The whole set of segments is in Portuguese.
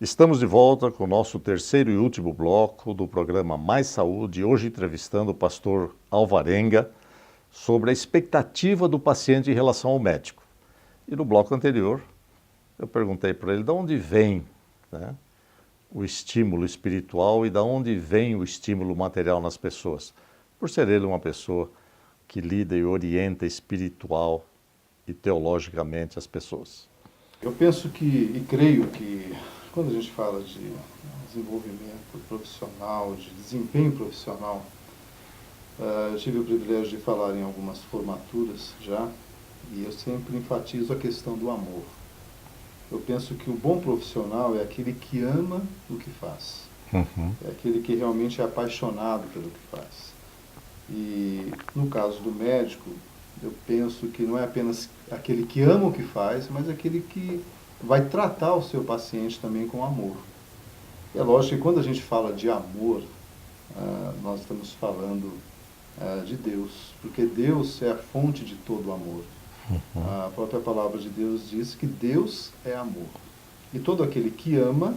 Estamos de volta com o nosso terceiro e último bloco do programa Mais Saúde, hoje entrevistando o pastor Alvarenga sobre a expectativa do paciente em relação ao médico. E no bloco anterior, eu perguntei para ele de onde vem, né, o estímulo espiritual e de onde vem o estímulo material nas pessoas. Por ser ele uma pessoa que lida e orienta espiritual e teologicamente as pessoas. Eu penso que, e creio que, quando a gente fala de desenvolvimento profissional, de desempenho profissional, eu tive o privilégio de falar em algumas formaturas já, e eu sempre enfatizo a questão do amor. Eu penso que o bom profissional é aquele que ama o que faz, é aquele que realmente é apaixonado pelo que faz. E no caso do médico, eu penso que não é apenas aquele que ama o que faz, mas aquele que vai tratar o seu paciente também com amor. É lógico que quando a gente fala de amor, nós estamos falando de Deus, porque Deus é a fonte de todo o amor. A própria palavra de Deus diz que Deus é amor. E todo aquele que ama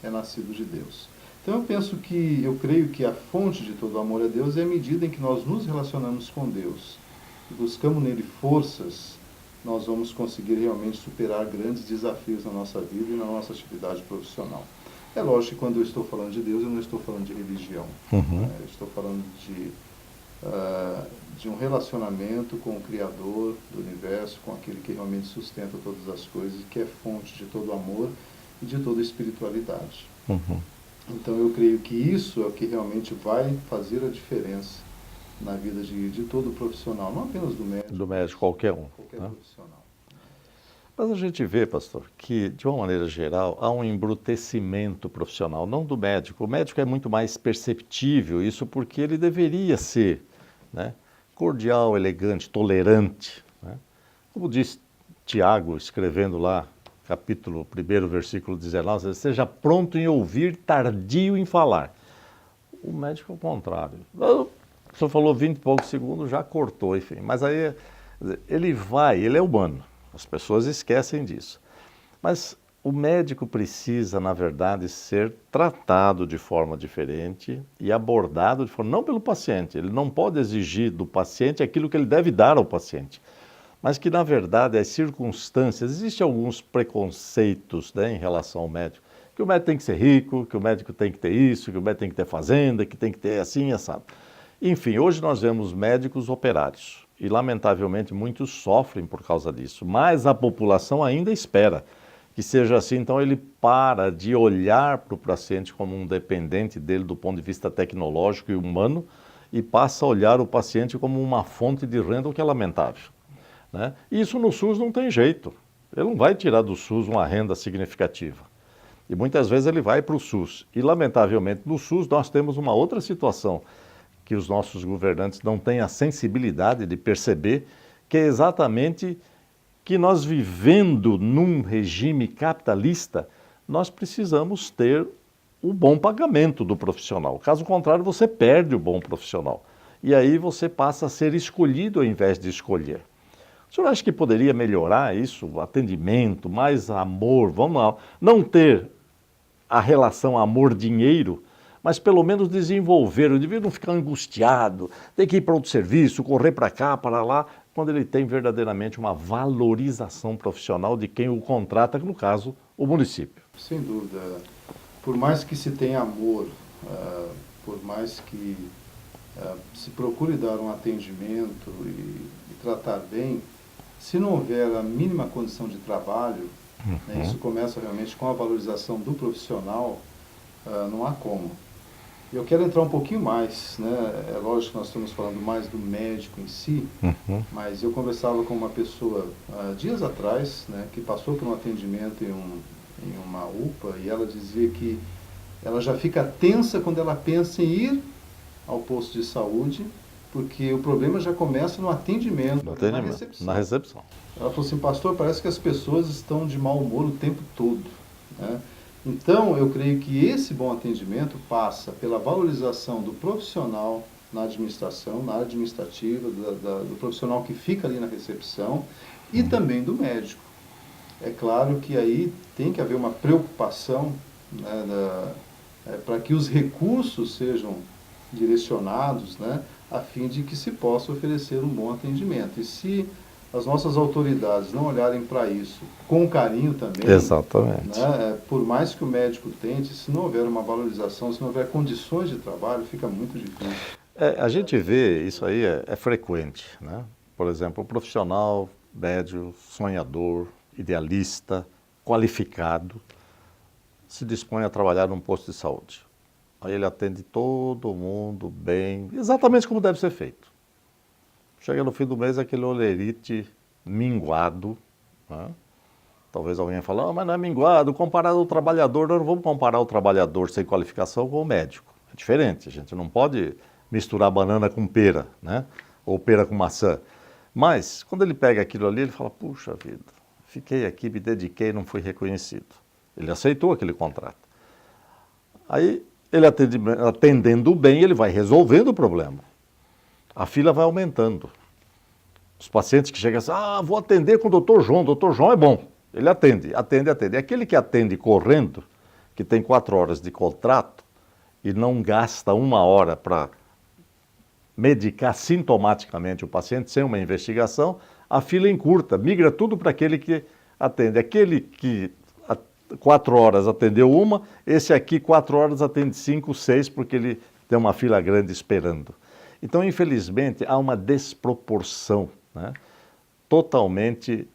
é nascido de Deus. Então eu creio que a fonte de todo o amor é Deus, e à medida em que nós nos relacionamos com Deus e buscamos nele forças, nós vamos conseguir realmente superar grandes desafios na nossa vida e na nossa atividade profissional. É lógico que quando eu estou falando de Deus, eu não estou falando de religião. Eu estou falando de um relacionamento com o Criador do universo, com aquele que realmente sustenta todas as coisas, que é fonte de todo amor e de toda espiritualidade. Então eu creio que isso é o que realmente vai fazer a diferença na vida de todo profissional, não apenas do médico. Do médico, qualquer um. Qualquer profissional. Mas a gente vê, pastor, que de uma maneira geral há um embrutecimento profissional, não do médico. O médico é muito mais perceptível, isso porque ele deveria ser, né, cordial, elegante, tolerante, né? Como diz Tiago, escrevendo lá, capítulo 1, versículo 19, seja pronto em ouvir, tardio em falar. O médico é o contrário. O senhor falou 20 e poucos segundos, já cortou, enfim. Mas aí ele é humano. As pessoas esquecem disso. Mas o médico precisa, na verdade, ser tratado de forma diferente e abordado de forma, não pelo paciente. Ele não pode exigir do paciente aquilo que ele deve dar ao paciente. Mas que, na verdade, as circunstâncias, existem alguns preconceitos, né, em relação ao médico. Que o médico tem que ser rico, que o médico tem que ter isso, que o médico tem que ter fazenda, que tem que ter assim, assado. Enfim, hoje nós vemos médicos operários e, lamentavelmente, muitos sofrem por causa disso, mas a população ainda espera que seja assim. Então ele para de olhar para o paciente como um dependente dele do ponto de vista tecnológico e humano e passa a olhar o paciente como uma fonte de renda, o que é lamentável, né? E isso no SUS não tem jeito, ele não vai tirar do SUS uma renda significativa. E muitas vezes ele vai para o SUS. E, lamentavelmente, no SUS nós temos uma outra situação que os nossos governantes não têm a sensibilidade de perceber, que é exatamente que nós, vivendo num regime capitalista, nós precisamos ter o bom pagamento do profissional. Caso contrário, você perde o bom profissional. E aí você passa a ser escolhido ao invés de escolher. O senhor acha que poderia melhorar isso, o atendimento, mais amor, vamos lá, não ter a relação amor-dinheiro, mas pelo menos desenvolver, o indivíduo não ficar angustiado, tem que ir para outro serviço, correr para cá, para lá, quando ele tem verdadeiramente uma valorização profissional de quem o contrata, no caso, o município. Sem dúvida. Por mais que se tenha amor, por mais que se procure dar um atendimento e tratar bem, se não houver a mínima condição de trabalho, né, isso começa realmente com a valorização do profissional, não há como. Eu quero entrar um pouquinho mais, né? É lógico que nós estamos falando mais do médico em si, mas eu conversava com uma pessoa dias atrás, né, que passou por um atendimento em uma UPA, e ela dizia que ela já fica tensa quando ela pensa em ir ao posto de saúde, porque o problema já começa no atendimento, na recepção. Na recepção. Ela falou assim, pastor, parece que as pessoas estão de mau humor o tempo todo, né? Então, eu creio que esse bom atendimento passa pela valorização do profissional na administração, na área administrativa, do profissional que fica ali na recepção e também do médico. É claro que aí tem que haver uma preocupação né, para que os recursos sejam direcionados, né, a fim de que se possa oferecer um bom atendimento. E se as nossas autoridades não olharem para isso com carinho também, Exatamente. né, por mais que o médico tente, se não houver uma valorização, se não houver condições de trabalho, fica muito difícil. A gente vê, isso aí é frequente, né? Por exemplo, o profissional médio, sonhador, idealista, qualificado, se dispõe a trabalhar num posto de saúde. Aí ele atende todo mundo bem, exatamente como deve ser feito. Chega no fim do mês aquele olerite minguado, né? Talvez alguém fale, mas não é minguado, comparado ao trabalhador, nós não vamos comparar o trabalhador sem qualificação com o médico. É diferente, a gente não pode misturar banana com pera, né? Ou pera com maçã. Mas, quando ele pega aquilo ali, ele fala, puxa vida, fiquei aqui, me dediquei, não fui reconhecido. Ele aceitou aquele contrato. Aí, ele atendendo bem, ele vai resolvendo o problema. A fila vai aumentando. Os pacientes que chegam assim, vou atender com o Dr. João é bom. Ele atende. E aquele que atende correndo, que tem 4 horas de contrato e não gasta 1 hora para medicar sintomaticamente o paciente sem uma investigação, a fila encurta, migra tudo para aquele que atende. Aquele que 4 horas atendeu uma, esse aqui 4 horas atende 5, 6, porque ele tem uma fila grande esperando. Então, infelizmente, há uma desproporção, né? Totalmente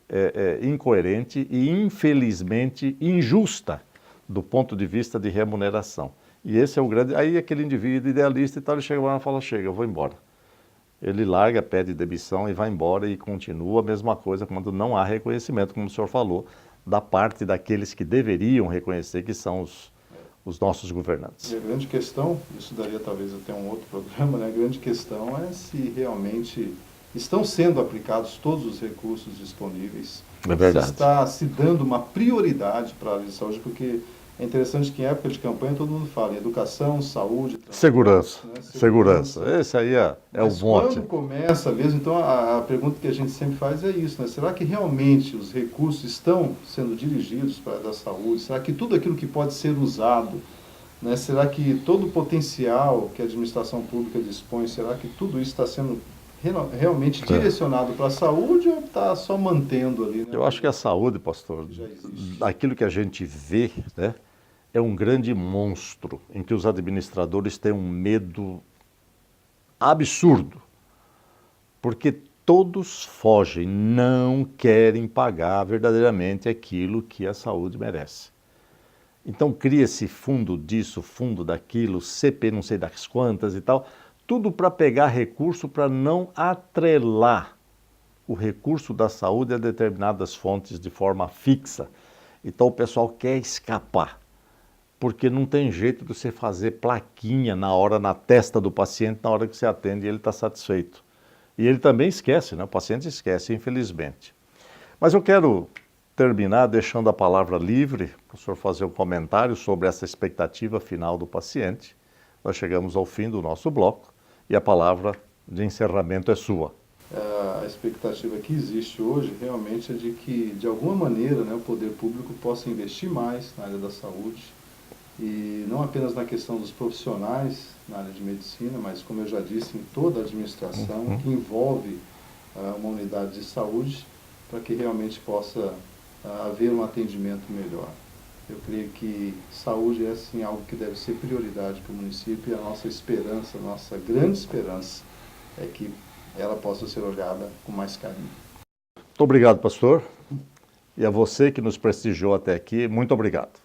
incoerente e, infelizmente, injusta do ponto de vista de remuneração. E esse é o grande... Aí aquele indivíduo idealista e tal, ele chega lá e fala, chega, eu vou embora. Ele larga, pede demissão e vai embora e continua a mesma coisa quando não há reconhecimento, como o senhor falou, da parte daqueles que deveriam reconhecer, que são os nossos governantes. E a grande questão, isso daria talvez até um outro programa, né? A grande questão é se realmente estão sendo aplicados todos os recursos disponíveis. É verdade. Se está se dando uma prioridade para a área de saúde, porque é interessante que em época de campanha todo mundo fala em educação, saúde, segurança, né? Segurança. Esse aí é o mote. Quando começa mesmo, então a pergunta que a gente sempre faz é isso, né? Será que realmente os recursos estão sendo dirigidos para a área da saúde? Será que tudo aquilo que pode ser usado, né? Será que todo o potencial que a administração pública dispõe, será que tudo isso está sendo realmente direcionado para a saúde ou está só mantendo ali? Né? Eu acho que a saúde, pastor, aquilo que a gente vê, né, é um grande monstro em que os administradores têm um medo absurdo, porque todos fogem, não querem pagar verdadeiramente aquilo que a saúde merece. Então cria-se fundo disso, fundo daquilo, CP não sei das quantas e tal, tudo para pegar recurso para não atrelar o recurso da saúde a determinadas fontes de forma fixa. Então o pessoal quer escapar, porque não tem jeito de você fazer plaquinha na hora, na testa do paciente, na hora que você atende e ele está satisfeito. E ele também esquece, né? O paciente esquece, infelizmente. Mas eu quero terminar deixando a palavra livre para o senhor fazer um comentário sobre essa expectativa final do paciente. Nós chegamos ao fim do nosso bloco e a palavra de encerramento é sua. A expectativa que existe hoje realmente é de que, de alguma maneira, né, o poder público possa investir mais na área da saúde e não apenas na questão dos profissionais na área de medicina, mas, como eu já disse, em toda a administração que envolve uma unidade de saúde, para que realmente possa haver um atendimento melhor. Eu creio que saúde é, sim, algo que deve ser prioridade para o município e a nossa esperança, a nossa grande esperança é que ela possa ser olhada com mais carinho. Muito obrigado, pastor. E a você que nos prestigiou até aqui, muito obrigado.